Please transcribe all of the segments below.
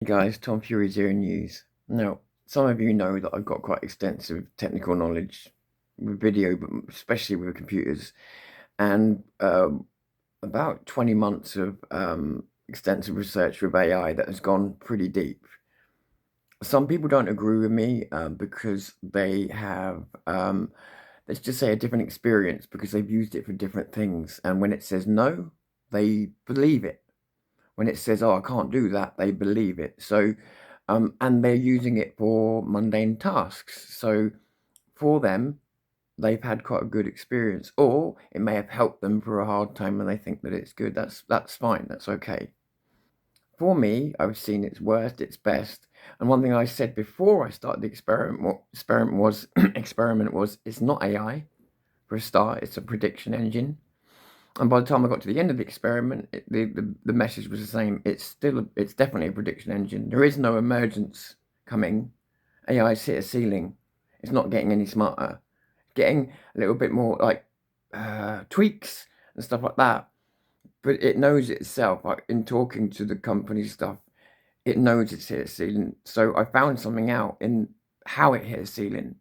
Hey guys, Tom Fury Zero News. Now, some of you know that I've got quite extensive technical knowledge with video, but especially with computers, and about 20 months of extensive research with AI that has gone pretty deep. Some people don't agree with me because they have, let's just say, a different experience because they've used it for different things. And when it says no, they believe it. When it says, "Oh, I can't do that," they believe it. So, and they're using it for mundane tasks. So for them, they've had quite a good experience, or it may have helped them for a hard time, and they think that it's good. That's fine. That's okay. For me, I've seen its worst, its best, and one thing I said before I started the experiment was it's not AI for a start. It's a prediction engine. And by the time I got to the end of the experiment, the message was the same. It's definitely a prediction engine. There is no emergence coming. AI's hit a ceiling. It's not getting any smarter. Getting a little bit more like tweaks and stuff like that. But it knows itself. Like in talking to the company stuff, it knows it's hit a ceiling. So I found something out in how it hit a ceiling.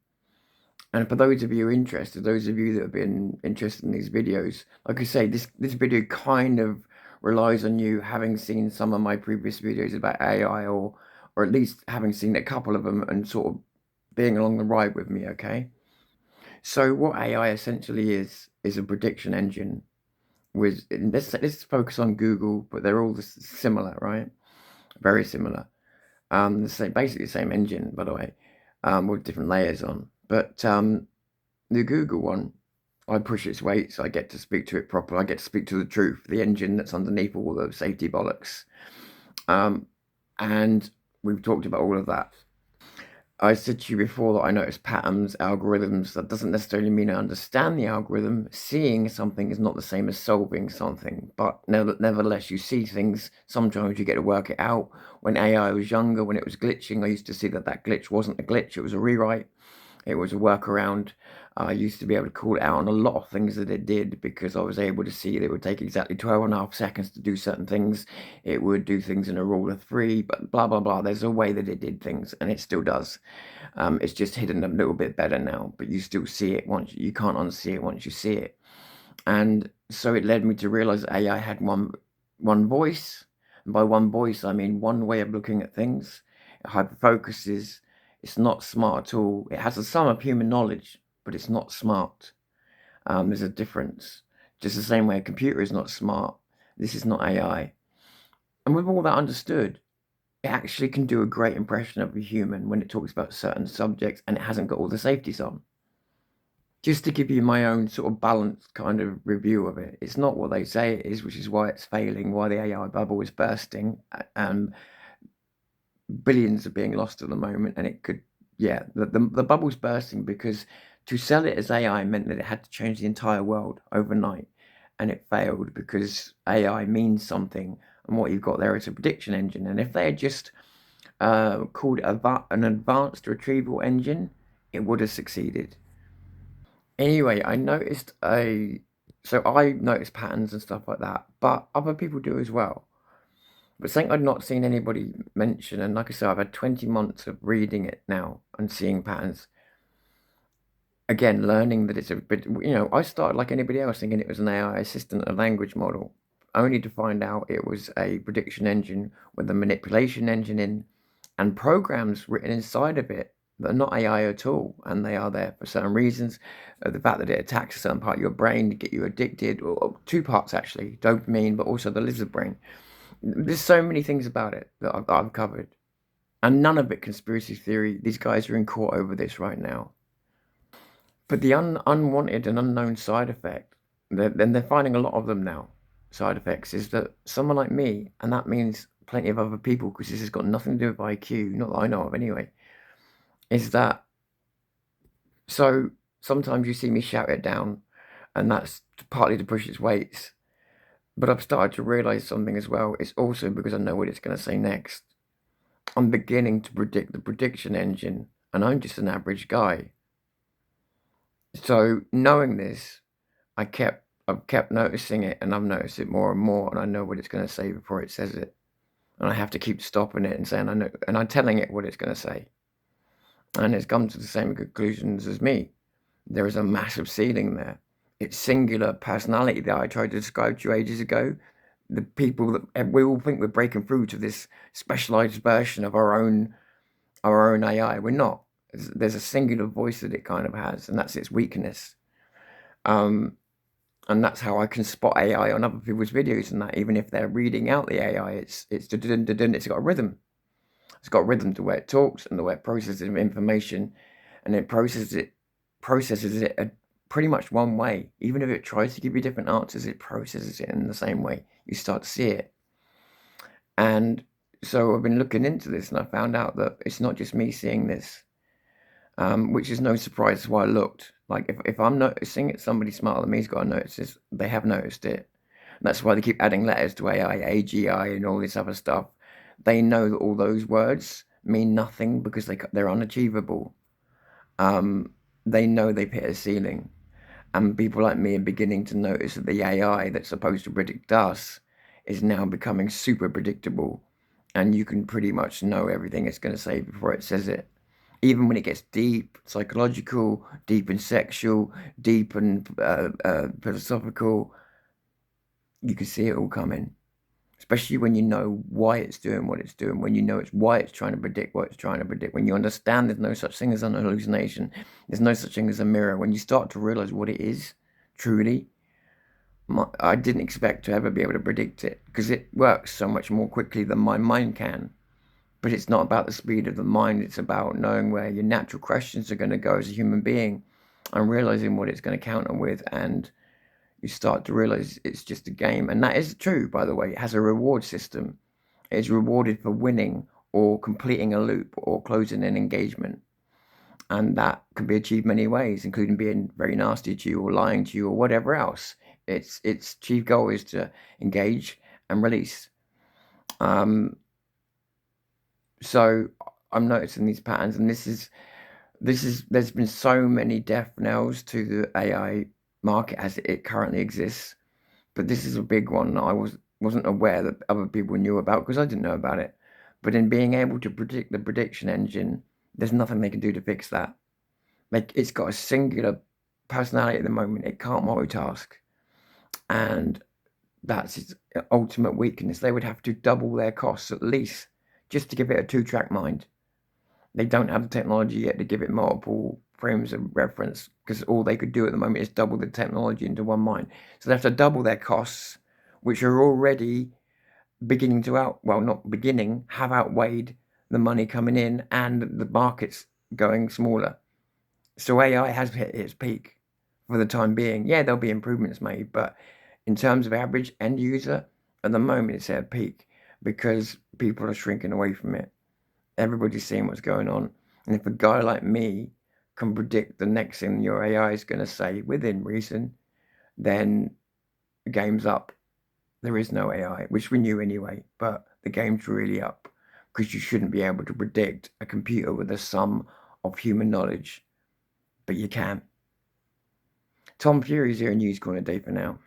And for those of you interested, those of you that have been interested in these videos, like I say, this video kind of relies on you having seen some of my previous videos about AI or at least having seen a couple of them and sort of being along the ride with me, okay? So what AI essentially is a prediction engine with let's focus on Google, but they're all similar, right? Very similar. Basically the same engine, by the way, with different layers on. But the Google one, I push its weight, so I get to speak to it properly. I get to speak to the truth, the engine that's underneath all the safety bollocks. Um, and we've talked about all of that. I said to you before that I notice patterns, algorithms. That doesn't necessarily mean I understand the algorithm. Seeing something is not the same as solving something, but nevertheless, you see things. Sometimes you get to work it out. When AI was younger, when it was glitching, I used to see that that glitch wasn't a glitch, it was a rewrite. It was a workaround. I used to be able to call it out on a lot of things that it did because I was able to see that it would take exactly 12 and a half seconds to do certain things. It would do things in a rule of three, but blah, blah, blah. There's a way that it did things, and it still does. It's just hidden a little bit better now, but you still see it once you can't unsee it once you see it. And so it led me to realize that AI had one voice. And by one voice, I mean one way of looking at things. It hyperfocuses. It's not smart at all. It has a sum of human knowledge, but it's not smart. There's a difference. Just the same way a computer is not smart. This is not AI. And with all that understood, it actually can do a great impression of a human when it talks about certain subjects and it hasn't got all the safeties on. Just to give you my own sort of balanced kind of review of it, it's not what they say it is, which is why it's failing, why the AI bubble is bursting, and billions are being lost at the moment. And it could, yeah, the bubble's bursting because to sell it as AI meant that it had to change the entire world overnight, and it failed because AI means something, and what you've got there is a prediction engine. And if they had just called an advanced retrieval engine, it would have succeeded. Anyway, so I noticed patterns and stuff like that, but other people do as well. But something I'd not seen anybody mention, and like I said, I've had 20 months of reading it now and seeing patterns. Again, learning that it's a bit, I started like anybody else thinking it was an AI assistant, a language model, only to find out it was a prediction engine with a manipulation engine in and programs written inside of it that are not AI at all, and they are there for certain reasons. The fact that it attacks a certain part of your brain to get you addicted, or two parts actually, dopamine, but also the lizard brain. There's so many things about it that I've covered, and none of it conspiracy theory. These guys are in court over this right now. But the unwanted and unknown side effect, and they're finding a lot of them now, side effects, is that someone like me, and that means plenty of other people, because this has got nothing to do with IQ, not that I know of anyway, is that so sometimes you see me shout it down, and that's partly to push its weights. But I've started to realize something as well. It's also because I know what it's going to say next. I'm beginning to predict the prediction engine, and I'm just an average guy. So knowing this, I've kept noticing it, and I've noticed it more and more, and I know what it's going to say before it says it. and I have to keep stopping it and saying I know, and I'm telling it what it's going to say, and it's come to the same conclusions as me. There is a massive ceiling there. Its singular personality that I tried to describe to you ages ago. The people that we all think we're breaking through to this specialized version of our own AI. We're not. There's a singular voice that it kind of has, and that's its weakness. Um, and that's how I can spot AI on other people's videos, and that even if they're reading out the AI, it's got a rhythm. It's got a rhythm to where it talks and the way it processes information, and it processes it pretty much one way. Even if it tries to give you different answers, it processes it in the same way. You start to see it. And so I've been looking into this, and I found out that it's not just me seeing this, which is no surprise. That's why I looked. Like if I'm noticing it, somebody smarter than me's got to notice this. They have noticed it. And that's why they keep adding letters to AI, AGI, and all this other stuff. They know that all those words mean nothing because they're unachievable. Um, they know they've hit a ceiling, and people like me are beginning to notice that the AI that's supposed to predict us is now becoming super predictable, and you can pretty much know everything it's going to say before it says it. Even when it gets deep, psychological, deep and sexual, deep and philosophical, you can see it all coming. Especially when you know why it's doing what it's doing, when you know it's why it's trying to predict what it's trying to predict, when you understand there's no such thing as an hallucination, there's no such thing as a mirror, when you start to realize what it is, truly, I didn't expect to ever be able to predict it because it works so much more quickly than my mind can. But it's not about the speed of the mind, it's about knowing where your natural questions are going to go as a human being and realizing what it's going to counter with, and you start to realize it's just a game. And that is true, by the way. It has a reward system. It's rewarded for winning or completing a loop or closing an engagement. And that can be achieved many ways, including being very nasty to you or lying to you or whatever else. Its chief goal is to engage and release. So I'm noticing these patterns, and there's been so many death knells to the AI market as it currently exists. But this is a big one that I wasn't aware that other people knew about because I didn't know about it. But in being able to predict the prediction engine, there's nothing they can do to fix that. Like it's got a singular personality at the moment. It can't multitask, and that's its ultimate weakness. They would have to double their costs at least just to give it a two-track mind. They don't have the technology yet to give it multiple frames of reference because all they could do at the moment is double the technology into one mind. So they have to double their costs, which are already beginning to not beginning, have outweighed the money coming in and the markets going smaller. So AI has hit its peak for the time being. Yeah, there'll be improvements made, but in terms of average end user, at the moment it's at a peak because people are shrinking away from it. Everybody's seeing what's going on. And if a guy like me can predict the next thing your AI is going to say within reason, then the game's up. There is no AI, which we knew anyway, but the game's really up because you shouldn't be able to predict a computer with a sum of human knowledge, but you can. Tom Fury's here in News Corner Day for now.